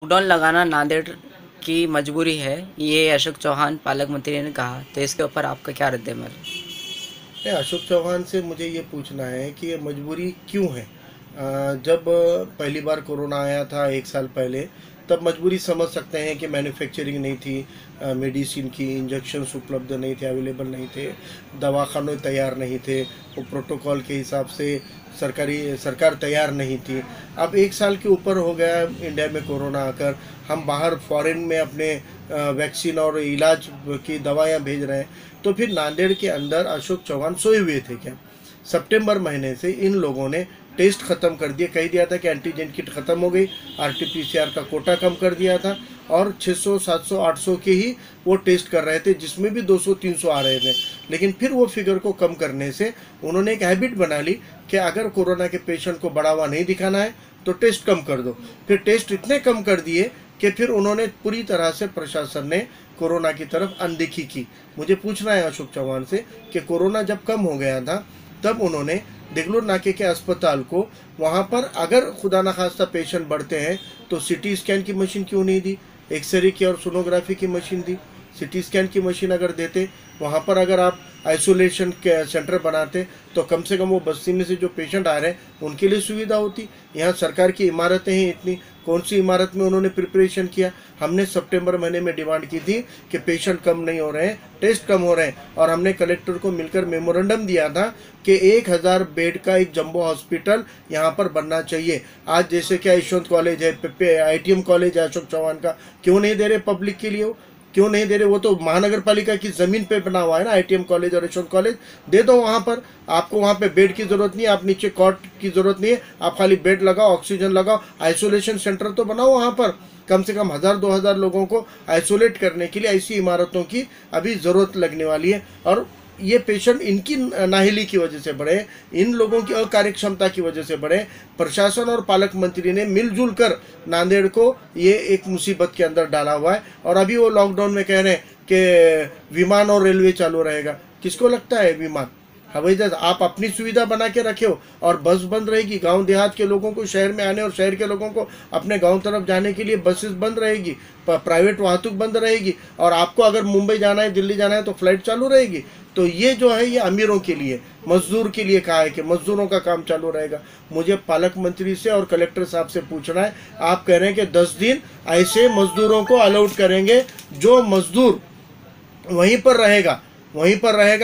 Lockdown लगाना नांदेड़ की मजबूरी है, ये अशोक चौहान पालक मंत्री ने कहा। तो इसके ऊपर आपका क्या रद्द-ए-अमल है? नहीं, अशोक चौहान से मुझे ये पूछना है कि ये मजबूरी क्यों है। जब पहली बार कोरोना आया था 1 साल पहले, तब मजबूरी समझ सकते हैं कि मैन्युफैक्चरिंग नहीं थी, मेडिसिन की इंजेक्शन्स उपलब्ध नहीं थे, अवेलेबल नहीं थे, दवाखाने तैयार नहीं थे, वो प्रोटोकॉल के हिसाब से सरकार तैयार नहीं थी। अब 1 साल के ऊपर हो गया इंडिया में कोरोना आकर, हम बाहर फॉरेन में अपने वैक्सीन और इलाज की दवाइयाँ भेज रहे हैं। तो फिर नांदेड़ के अंदर अशोक चौहान सोए हुए थे क्या? सितंबर महीने से इन लोगों ने टेस्ट ख़त्म कर दिए, कह दिया था कि एंटीजन किट ख़त्म हो गई, आरटीपीसीआर का कोटा कम कर दिया था और 600 700 800 के ही वो टेस्ट कर रहे थे, जिसमें भी 200 300 आ रहे थे। लेकिन फिर वो फिगर को कम करने से उन्होंने एक हैबिट बना ली कि अगर कोरोना के पेशेंट को बढ़ावा नहीं दिखाना है तो टेस्ट कम कर दो। फिर टेस्ट इतने कम कर दिए कि फिर उन्होंने पूरी तरह से प्रशासन ने कोरोना की तरफ अनदेखी की। मुझे पूछना है अशोक चौहान से कि कोरोना जब कम हो गया था तब उन्होंने देगलूर नाके के अस्पताल को, वहाँ पर अगर खुदा न खास्ता पेशेंट बढ़ते हैं तो सीटी स्कैन की मशीन क्यों नहीं दी, एक्सरे की और सोनोग्राफी की मशीन दी। सीटी स्कैन की मशीन अगर देते, वहाँ पर अगर आप आइसोलेशन के सेंटर बनाते तो कम से कम वो बस्ती में से जो पेशेंट आ रहे हैं उनके लिए सुविधा होती। यहाँ सरकार की इमारतें हैं इतनी, कौन सी इमारत में उन्होंने प्रिपरेशन किया। हमने सितंबर महीने में डिमांड की थी कि पेशेंट कम नहीं हो रहे हैं, टेस्ट कम हो रहे हैं, और हमने कलेक्टर को मिलकर मेमोरेंडम दिया था कि 1000 बेड का एक जंबो हॉस्पिटल यहाँ पर बनना चाहिए। आज जैसे क्या यशवंत कॉलेज है, आईटीएम कॉलेज है अशोक चौहान का, क्यों नहीं दे रहे पब्लिक के लिए? वो क्यों नहीं दे रहे? वो तो महानगर पालिका की ज़मीन पे बना हुआ है ना, आईटीएम कॉलेज और यशवंत कॉलेज। दे दो वहाँ पर, आपको वहाँ पे बेड की ज़रूरत नहीं है, आप नीचे कॉट की ज़रूरत नहीं है, आप खाली बेड लगाओ, ऑक्सीजन लगाओ, आइसोलेशन सेंटर तो बनाओ वहाँ पर। कम से कम 1000 2000 लोगों को आइसोलेट करने के लिए ऐसी इमारतों की अभी ज़रूरत लगने वाली है। और ये पेशेंट इनकी नाहिली की वजह से बढ़े, इन लोगों की अकार्यक्षमता की वजह से बढ़े। प्रशासन और पालक मंत्री ने मिलजुल कर नांदेड़ को ये एक मुसीबत के अंदर डाला हुआ है। और अभी वो लॉकडाउन में कह रहे हैं कि विमान और रेलवे चालू रहेगा। किसको लगता है विमान? हवाई जहाज आप अपनी सुविधा बना के रखे हो और बस बंद रहेगी। गांव देहात के लोगों को शहर में आने और शहर के लोगों को अपने गांव तरफ जाने के लिए बसेस बंद रहेगी, प्राइवेट वाहतुक बंद रहेगी, और आपको अगर मुंबई जाना है, दिल्ली जाना है तो फ्लाइट चालू रहेगी। तो ये जो है ये अमीरों के लिए, मजदूर के लिए कहा है कि मजदूरों का काम चालू रहेगा। मुझे पालक मंत्री से और कलेक्टर साहब से पूछना है, आप कह रहे हैं कि 10 दिन ऐसे मजदूरों को अलाउड करेंगे, जो मजदूर वहीं पर रहेगा,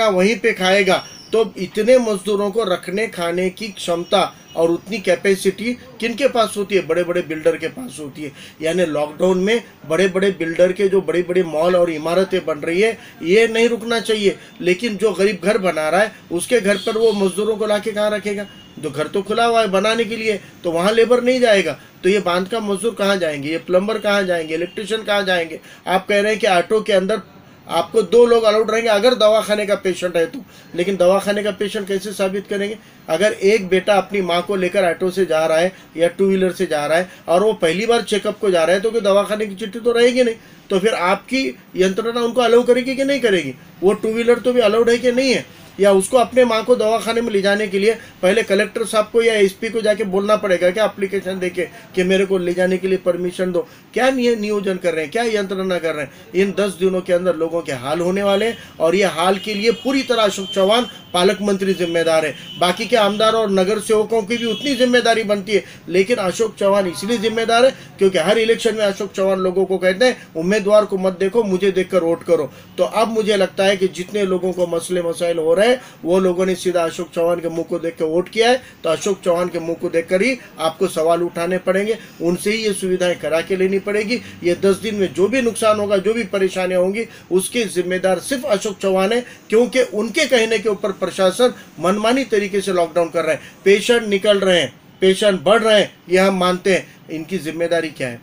वहीं पे खाएगा। तो इतने मजदूरों को रखने खाने की क्षमता और उतनी कैपेसिटी किनके पास होती है? बड़े बड़े बिल्डर के पास होती है। यानी लॉकडाउन में बड़े बड़े बिल्डर के जो बड़े बड़े मॉल और इमारतें बन रही है, ये नहीं रुकना चाहिए। लेकिन जो गरीब घर बना रहा है उसके घर पर वो मजदूरों को ला के कहाँ रखेगा? जो घर तो खुला हुआ है बनाने के लिए, तो वहाँ लेबर नहीं जाएगा। तो ये बांध का मजदूर कहाँ जाएंगे? ये प्लम्बर कहाँ जाएंगे? इलेक्ट्रिशियन कहाँ जाएंगे? आप कह रहे हैं कि ऑटो के अंदर आपको 2 लोग अलाउड रहेंगे अगर दवाखाने का पेशेंट है तो। लेकिन दवाखाने का पेशेंट कैसे साबित करेंगे? अगर एक बेटा अपनी माँ को लेकर ऑटो से जा रहा है या 2 व्हीलर से जा रहा है और वो पहली बार चेकअप को जा रहा है, तो कोई दवाखाने की चिट्ठी तो रहेगी नहीं। तो फिर आपकी यंत्रणा उनको अलाउ करेगी कि नहीं करेगी? वो 2 व्हीलर तो भी अलाउड है कि नहीं है? या उसको अपने माँ को दवाखाने में ले जाने के लिए पहले कलेक्टर साहब को या एसपी को जाके बोलना पड़ेगा क्या, एप्लीकेशन देके कि मेरे को ले जाने के लिए परमिशन दो? क्या नियोजन कर रहे हैं, क्या यंत्रणा कर रहे हैं? इन 10 दिनों के अंदर लोगों के हाल होने वाले हैं, और ये हाल के लिए पूरी तरह अशोक चौहान पालक मंत्री जिम्मेदार है। बाकी के आमदार और नगर सेवकों की भी उतनी जिम्मेदारी बनती है, लेकिन अशोक चौहान इसलिए जिम्मेदार है क्योंकि हर इलेक्शन में अशोक चौहान लोगों को कहते हैं उम्मीदवार को मत देखो, मुझे देखकर वोट करो। तो अब मुझे लगता है कि जितने लोगों को मसले मसाइल हो रहे हैं वो लोगों ने सीधा अशोक चौहान के मुंह को देख कर वोट किया है। तो अशोक चौहान के मुंह को देखकर ही आपको सवाल उठाने पड़ेंगे, उनसे ही ये सुविधाएं करा के लेनी पड़ेगी। ये 10 दिन में जो भी नुकसान होगा, जो भी परेशानियां होंगी, उसके जिम्मेदार सिर्फ अशोक चौहान है, क्योंकि उनके कहने के ऊपर प्रशासन मनमानी तरीके से लॉकडाउन कर रहा है। पेशेंट निकल रहे हैं, पेशेंट बढ़ रहे हैं, ये हम मानते हैं। इनकी जिम्मेदारी क्या है?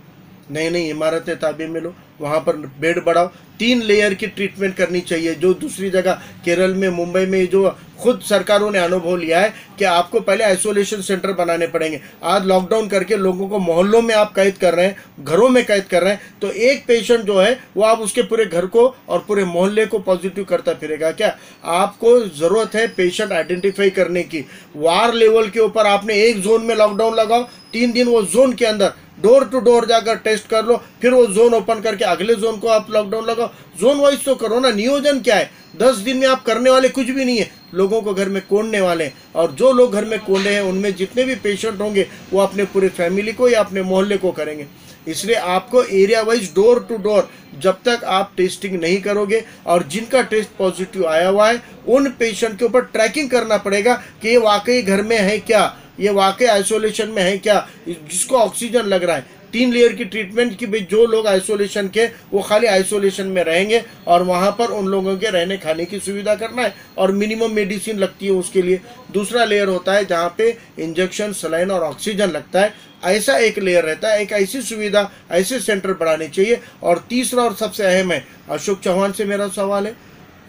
नई नई इमारतें ताबे में लो, वहाँ पर बेड बढ़ाओ, 3 लेयर की ट्रीटमेंट करनी चाहिए। जो दूसरी जगह केरल में, मुंबई में, जो खुद सरकारों ने अनुभव लिया है कि आपको पहले आइसोलेशन सेंटर बनाने पड़ेंगे। आज लॉकडाउन करके लोगों को मोहल्लों में आप कैद कर रहे हैं, घरों में कैद कर रहे हैं। तो एक पेशेंट जो है वो आप उसके पूरे घर को और पूरे मोहल्ले को पॉजिटिव करता फिरेगा क्या? आपको ज़रूरत है पेशेंट आइडेंटिफाई करने की। वार लेवल के ऊपर आपने एक जोन में लॉकडाउन लगाओ, 3 दिन वो जोन के अंदर डोर टू डोर जाकर टेस्ट कर लो, फिर वो जोन ओपन करके अगले जोन को आप लॉकडाउन लगाओ। जोन वाइज तो करो ना। नियोजन क्या है? 10 दिन में आप करने वाले कुछ भी नहीं है, लोगों को घर में कोंडने वाले हैं। और जो लोग घर में कोंडे हैं उनमें जितने भी पेशेंट होंगे वो अपने पूरे फैमिली को या अपने मोहल्ले को करेंगे। इसलिए आपको area wise door to door जब तक आप टेस्टिंग नहीं करोगे और जिनका टेस्ट पॉजिटिव आया हुआ है उन पेशेंट के ऊपर ट्रैकिंग करना पड़ेगा कि ये वाकई घर में है क्या, ये वाकई आइसोलेशन में है क्या, जिसको ऑक्सीजन लग रहा है। 3 लेयर की ट्रीटमेंट की भाई जो लोग आइसोलेशन के वो खाली आइसोलेशन में रहेंगे और वहाँ पर उन लोगों के रहने खाने की सुविधा करना है और मिनिमम मेडिसिन लगती है उसके लिए। दूसरा लेयर होता है जहाँ पे इंजेक्शन, सलाइन और ऑक्सीजन लगता है, ऐसा एक लेयर रहता है। एक ऐसी सुविधा, ऐसे सेंटर बढ़ाने चाहिए। और तीसरा और सबसे अहम है, अशोक चौहान से मेरा सवाल है,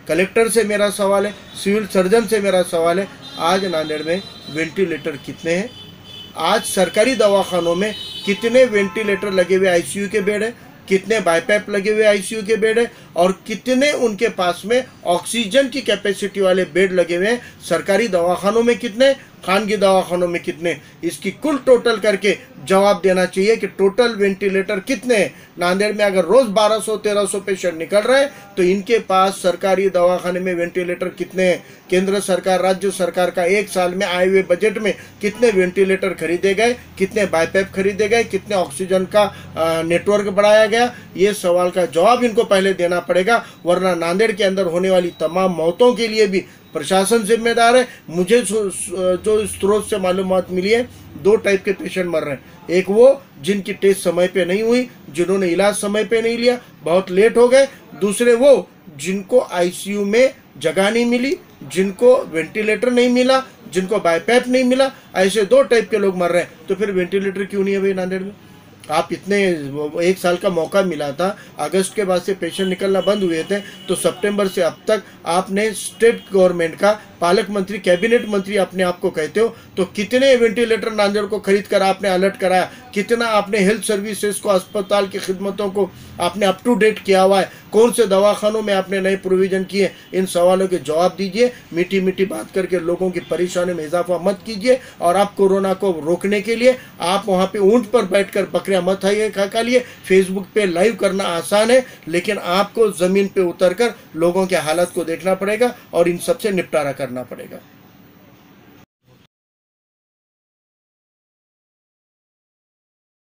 कलेक्टर से मेरा सवाल है, सिविल सर्जन से मेरा सवाल है, आज नांदेड़ में वेंटिलेटर कितने हैं? आज सरकारी दवाखानों में कितने वेंटिलेटर लगे हुए आईसीयू के बेड है, कितने बाईपैप लगे हुए आईसीयू के बेड है और कितने उनके पास में ऑक्सीजन की कैपेसिटी वाले बेड लगे हुए हैं? सरकारी दवाखानों में कितने, खानगी दवाखानों में कितने? इसकी कुल टोटल करके जवाब देना चाहिए कि टोटल वेंटिलेटर कितने हैं। नांदेड़ में अगर रोज 1200-1300 पेशेंट निकल रहे हैं तो इनके पास सरकारी दवाखाने में वेंटिलेटर कितने हैं? केंद्र सरकार, राज्य सरकार का एक साल में आए हुए बजट में कितने वेंटिलेटर खरीदे गए, कितने बाईपैप खरीदे गए, कितने ऑक्सीजन का नेटवर्क बढ़ाया गया? ये सवाल का जवाब इनको पहले देना पड़ेगा, वरना नांदेड़ के अंदर होने वाली तमाम मौतों के लिए भी प्रशासन जिम्मेदार है। मुझे जो स्रोत से मालूमात मिली है, 2 टाइप के पेशेंट मर रहे हैं। एक वो जिनकी टेस्ट समय पे नहीं हुई, जिन्होंने इलाज समय पे नहीं लिया, बहुत लेट हो गए। दूसरे वो जिनको आईसीयू में जगह नहीं मिली, जिनको वेंटिलेटर नहीं मिला, जिनको बाईपैप नहीं मिला, ऐसे 2 टाइप के लोग मर रहे हैं। तो फिर वेंटिलेटर क्यों नहीं है भाई नांदेड़ में? आप इतने 1 साल का मौका मिला था, अगस्त के बाद से पेशेंट निकलना बंद हुए थे, तो सितंबर से अब तक आपने स्टेट गवर्नमेंट का पालक मंत्री, कैबिनेट मंत्री अपने आप को कहते हो, तो कितने वेंटिलेटर नांदेड़ को खरीद कर आपने अलर्ट कराया? कितना आपने हेल्थ सर्विसेज को, अस्पताल की खिदमतों को आपने अप टू डेट किया हुआ है? कौन से दवाखानों में आपने नए प्रोविजन किए? इन सवालों के जवाब दीजिए। मीठी मीठी बात करके लोगों की परेशानी में इजाफा मत कीजिए। और आप कोरोना को रोकने के लिए आप वहाँ पे ऊंट पर बैठकर बकरियां मत खाइए खा लिए। फेसबुक पे लाइव करना आसान है, लेकिन आपको ज़मीन पे उतरकर लोगों के हालत को देखना पड़ेगा और इन सबसे निपटारा करना पड़ेगा।